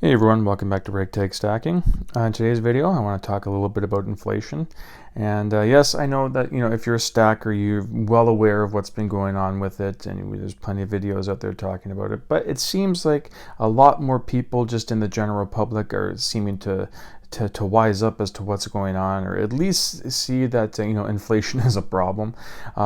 Hey everyone, welcome back to Ragtag Stacking. In today's video, I want to talk a little bit about inflation. And yes, I know that if you're a stacker, you're well aware of what's been going on with it, and there's plenty of videos out there talking about it. But it seems like a lot more people, just in the general public, are seeming to wise up as to what's going on, or at least see that inflation is a problem.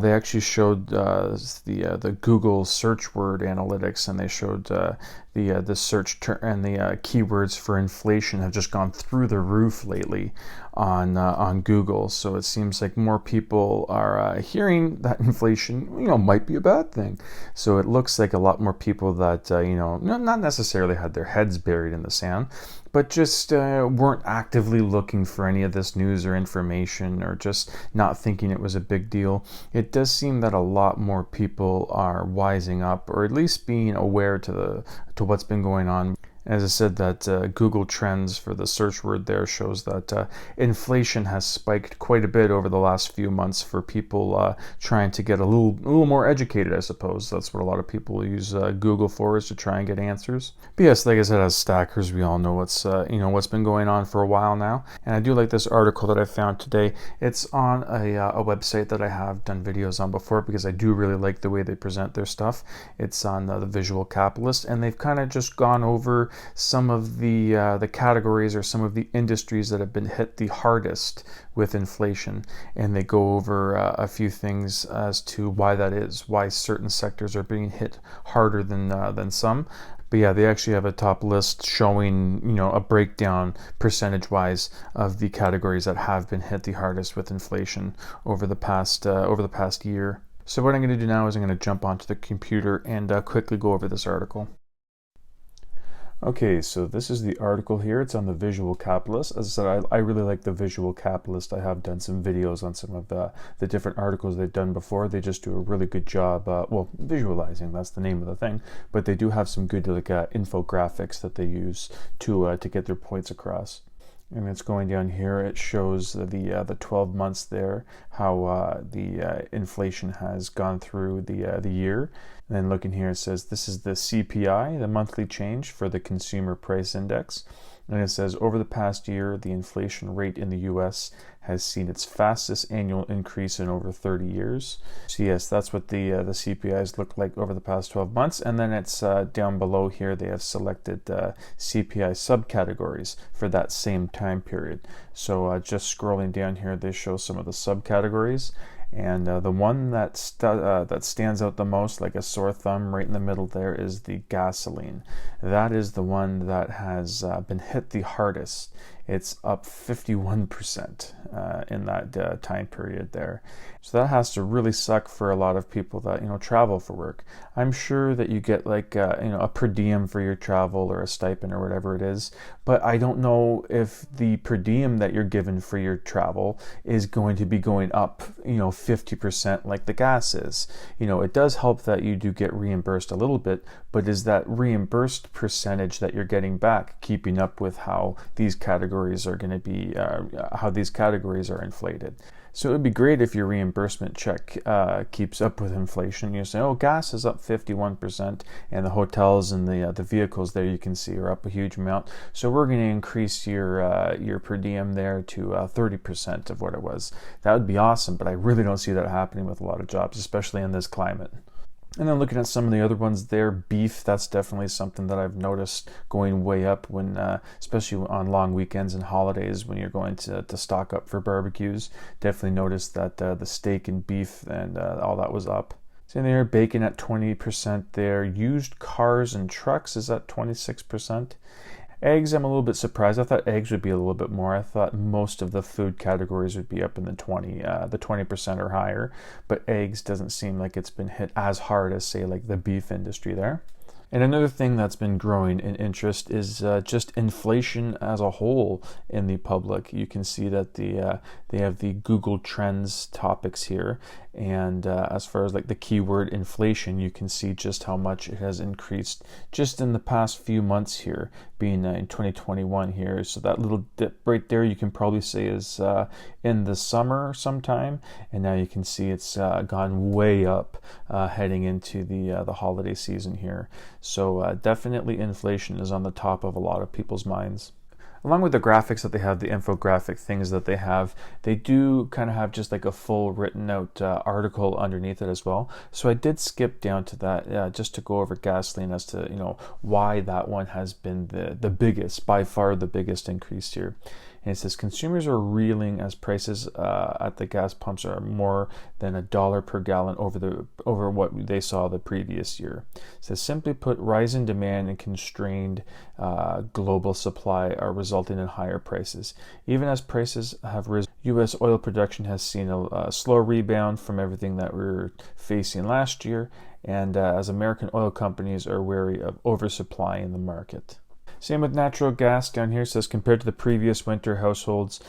They actually showed the Google search word analytics, and they showed the search and the keywords for inflation have just gone through the roof lately on Google. So it seems like more people are hearing that inflation might be a bad thing. So it looks like a lot more people that not necessarily had their heads buried in the sand, but just weren't actively looking for any of this news or information, or just not thinking it was a big deal. It does seem that a lot more people are wising up, or at least being aware to what's been going on. As I said, that Google Trends for the search word there shows that inflation has spiked quite a bit over the last few months for people trying to get a little more educated, I suppose. That's what a lot of people use Google for, is to try and get answers. But yes, like I said, as stackers, we all know what's been going on for a while now. And I do like this article that I found today. It's on a website that I have done videos on before, because I do really like the way they present their stuff. It's on the Visual Capitalist, and they've kind of just gone over some of the categories, or some of the industries that have been hit the hardest with inflation, and they go over a few things as to why that is, why certain sectors are being hit harder than some. But yeah, they actually have a top list showing a breakdown percentage-wise of the categories that have been hit the hardest with inflation over the past year. So what I'm going to do now is I'm going to jump onto the computer and quickly go over this article. Okay, so this is the article here. It's on the Visual Capitalist. As I said, I really like the Visual Capitalist. I have done some videos on some of the different articles they've done before. They just do a really good job, visualizing, that's the name of the thing. But they do have some good infographics that they use to get their points across. And it's going down here. It shows the 12 months there, how the inflation has gone through the year. And then looking here, it says this is the CPI, the monthly change for the Consumer Price Index. And it says over the past year, the inflation rate in the U.S. has seen its fastest annual increase in over 30 years. So yes, that's what the CPIs look like over the past 12 months. And then it's down below here, they have selected CPI subcategories for that same time period. So just scrolling down here, they show some of the subcategories. And the one that stands out the most, like a sore thumb right in the middle there, is the gasoline. That is the one that has been hit the hardest. It's up 51% in that time period there. So that has to really suck for a lot of people that travel for work. I'm sure that you get like a per diem for your travel, or a stipend, or whatever it is, but I don't know if the per diem that you're given for your travel is going to be going up 50% like the gas is. It does help that you do get reimbursed a little bit, but is that reimbursed percentage that you're getting back keeping up with how these categories are going to be, how these categories are inflated? So it would be great if your reimbursement check keeps up with inflation. You say, oh, gas is up 51%, and the hotels and the vehicles there you can see are up a huge amount. So we're going to increase your per diem there to 30% of what it was. That would be awesome, but I really don't see that happening with a lot of jobs, especially in this climate. And then looking at some of the other ones there, beef, that's definitely something that I've noticed going way up when, especially on long weekends and holidays when you're going to stock up for barbecues. Definitely noticed that the steak and beef and all that was up. So there, bacon at 20% there. Used cars and trucks is at 26%. Eggs, I'm a little bit surprised. I thought eggs would be a little bit more. I thought most of the food categories would be up in the 20% or higher. But eggs doesn't seem like it's been hit as hard as, say, like the beef industry there. And another thing that's been growing in interest is just inflation as a whole in the public. You can see that they have the Google Trends topics here, And as far as like the keyword inflation, you can see just how much it has increased just in the past few months here, being in 2021 here. So that little dip right there, you can probably say is in the summer sometime, and now you can see it's gone way up heading into the holiday season here. So definitely inflation is on the top of a lot of people's minds. Along with the graphics that they have, the infographic things that they have, they do kind of have just like a full written out article underneath it as well. So I did skip down to that just to go over gasoline as to, why that one has been the biggest, by far the biggest increase here. And it says consumers are reeling as prices at the gas pumps are more than $1 per gallon over what they saw the previous year. It says simply put, rising demand and constrained global supply are resulting in higher prices. Even as prices have risen, U.S. oil production has seen a slow rebound from everything that we were facing last year, and as American oil companies are wary of oversupply in the market. Same with natural gas down here. It says compared to the previous winter, households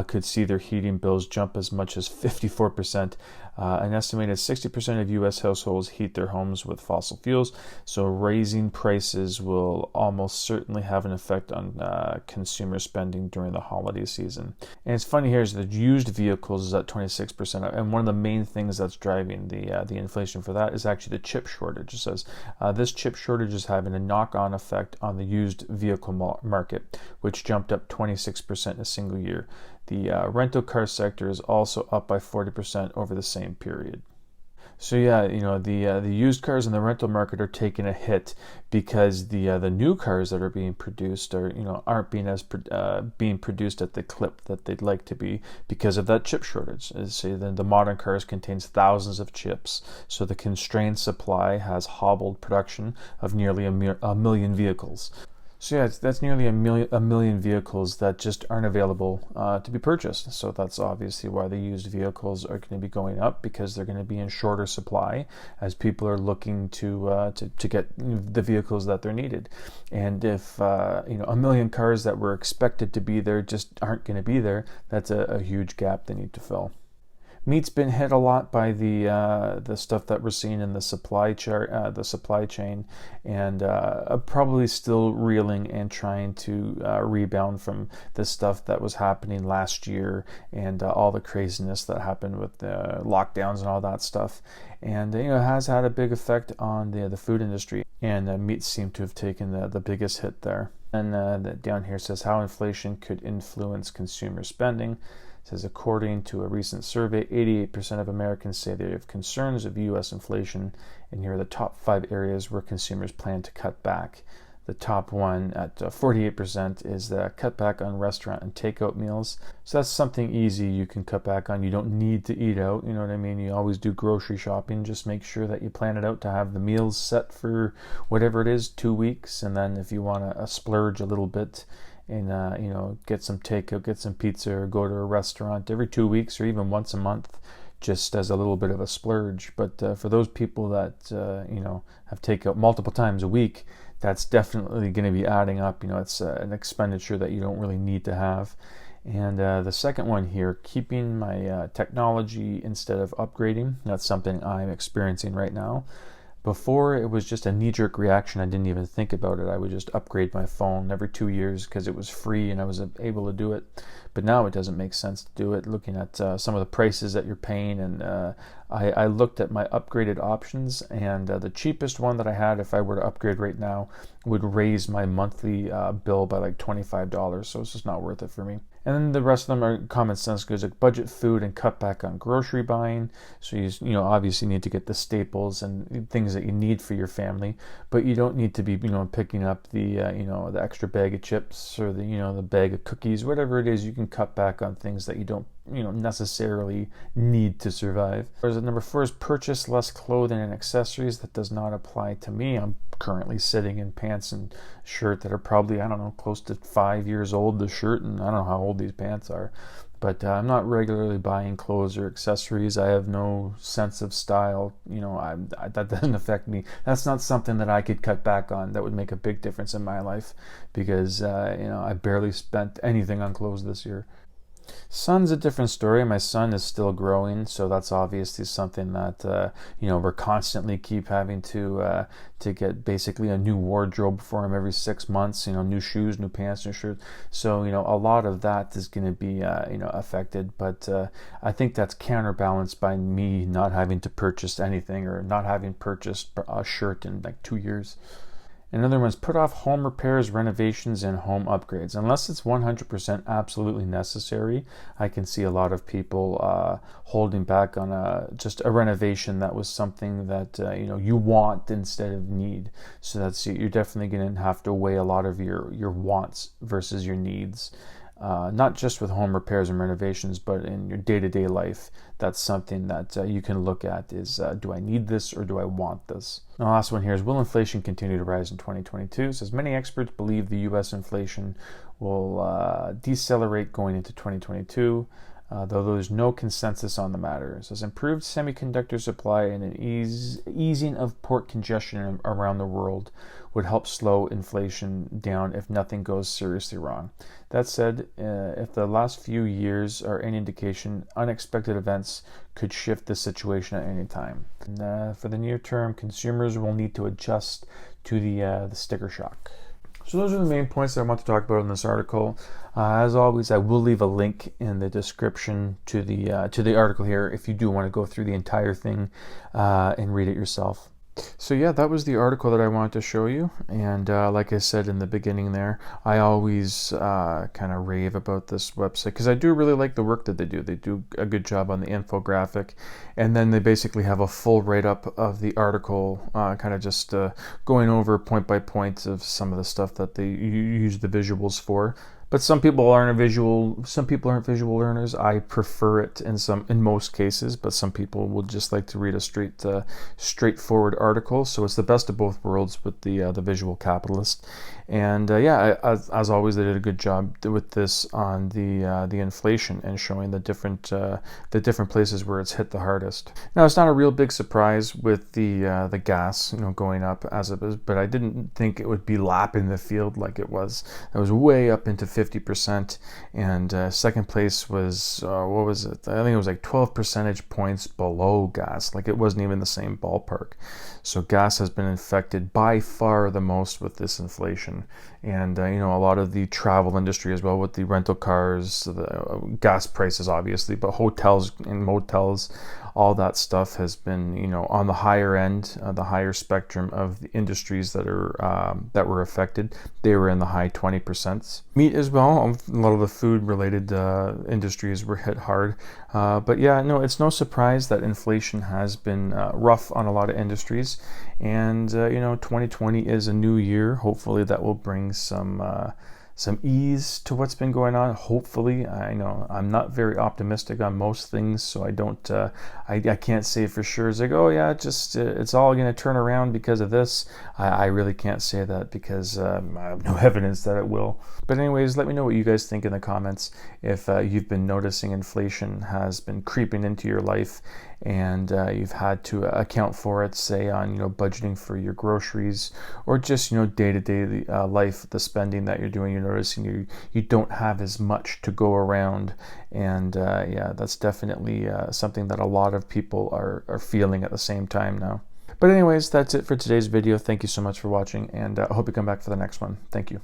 could see their heating bills jump as much as 54%. An estimated 60% of U.S. households heat their homes with fossil fuels, so raising prices will almost certainly have an effect on consumer spending during the holiday season. And it's funny here is that used vehicles is at 26%, and one of the main things that's driving the inflation for that is actually the chip shortage. It says this chip shortage is having a knock-on effect on the used vehicle market, which jumped up 26% in a single year. The rental car sector is also up by 40% over the same period. So yeah, the used cars and the rental market are taking a hit because the new cars that are being produced aren't being produced at the clip that they'd like to be because of that chip shortage. The modern cars contains thousands of chips, so the constrained supply has hobbled production of nearly a million vehicles. So yeah, that's nearly a million vehicles that just aren't available to be purchased. So that's obviously why the used vehicles are going to be going up, because they're going to be in shorter supply as people are looking to get the vehicles that they're needed. And if a million cars that were expected to be there just aren't going to be there, that's a huge gap they need to fill. Meat's been hit a lot by the stuff that we're seeing in the supply chain, and probably still reeling and trying to rebound from the stuff that was happening last year and all the craziness that happened with the lockdowns and all that stuff. And it has had a big effect on the food industry, and meat seemed to have taken the biggest hit there. And down here says how inflation could influence consumer spending. It says, according to a recent survey, 88% of Americans say they have concerns of U.S. inflation, and here are the top 5 areas where consumers plan to cut back. The top one at 48% is the cut back on restaurant and takeout meals. So that's something easy you can cut back on. You don't need to eat out, you know what I mean? You always do grocery shopping. Just make sure that you plan it out to have the meals set for whatever it is, 2 weeks. And then if you want to splurge a little bit and get some takeout, get some pizza, or go to a restaurant every 2 weeks or even once a month, just as a little bit of a splurge. But for those people that have takeout multiple times a week, that's definitely going to be adding up. It's an expenditure that you don't really need to have. And the second one here, keeping my technology instead of upgrading. That's something I'm experiencing right now. Before, it was just a knee-jerk reaction. I didn't even think about it. I would just upgrade my phone every 2 years because it was free and I was able to do it. But now it doesn't make sense to do it, looking at some of the prices that you're paying. And I looked at my upgraded options, and the cheapest one that I had, if I were to upgrade right now, would raise my monthly bill by like $25. So it's just not worth it for me. And then the rest of them are common sense goods like budget food and cut back on grocery buying. So you obviously need to get the staples and things that you need for your family, but you don't need to be picking up the the extra bag of chips or the bag of cookies, whatever it is. You can cut back on things that you don't necessarily need to survive. Whereas number 4 is purchase less clothing and accessories. That does not apply to me. I'm currently sitting in pants and shirt that are probably, close to 5 years old, the shirt, and I don't know how old these pants are. But I'm not regularly buying clothes or accessories. I have no sense of style. That doesn't affect me. That's not something that I could cut back on. That would make a big difference in my life, because I barely spent anything on clothes this year. Son's a different story. My son is still growing, so that's obviously something that we're constantly keep having to get basically a new wardrobe for him every 6 months. New shoes, new pants, new shirts. So a lot of that is going to be affected. But I think that's counterbalanced by me not having to purchase anything or not having purchased a shirt in like 2 years. Another one's put off home repairs, renovations, and home upgrades. Unless it's 100% absolutely necessary, I can see a lot of people holding back on just a renovation that was something that you want instead of need. So you're definitely going to have to weigh a lot of your wants versus your needs. Not just with home repairs and renovations, but in your day-to-day life. That's something that you can look at is, do I need this or do I want this? The last one here is, will inflation continue to rise in 2022? It says, many experts believe the U.S. inflation will decelerate going into 2022, though there's no consensus on the matter. It says, improved semiconductor supply and an easing of port congestion around the world would help slow inflation down if nothing goes seriously wrong. That said, if the last few years are any indication, unexpected events could shift the situation at any time. And, for the near term, consumers will need to adjust to the sticker shock. So those are the main points that I want to talk about in this article. As always, I will leave a link in the description to the article here if you do want to go through the entire thing and read it yourself. So yeah, that was the article that I wanted to show you. And like I said in the beginning there, I always kind of rave about this website because I do really like the work that they do. They do a good job on the infographic. And then they basically have a full write-up of the article, kind of just going over point by point of some of the stuff that they use the visuals for. But some people aren't visual learners. I prefer it in most cases, but some people will just like to read a straightforward article. So it's the best of both worlds with the Visual Capitalist. And as always, they did a good job with this on the inflation and showing the different places where it's hit the hardest. Now, it's not a real big surprise with the gas going up as it is, but I didn't think it would be lapping the field like it was. It was way up into 50%, and second place was what was it? I think it was like 12 percentage points below gas. Like it wasn't even the same ballpark. So gas has been affected by far the most with this inflation, and a lot of the travel industry as well with the rental cars, the gas prices obviously, but hotels and motels, all that stuff has been on the higher end, the higher spectrum of the industries that were affected. They were in the high 20%. Meat as well, a lot of the food related industries were hit hard. But yeah, no, it's no surprise that inflation has been rough on a lot of industries. And 2020 is a new year. Hopefully that will bring some ease to what's been going on. Hopefully, I know I'm not very optimistic on most things, so I don't, I can't say for sure. It's like, oh yeah, it's all going to turn around because of this. I really can't say that because I have no evidence that it will. But anyways, let me know what you guys think in the comments. If you've been noticing inflation has been creeping into your life and you've had to account for it, say on budgeting for your groceries or just day-to-day life, the spending that you're doing, you're noticing you don't have as much to go around, and yeah, that's definitely something that a lot of people are feeling at the same time now. But anyways, that's it for today's video. Thank you so much for watching, and I hope you come back for the next one. Thank you.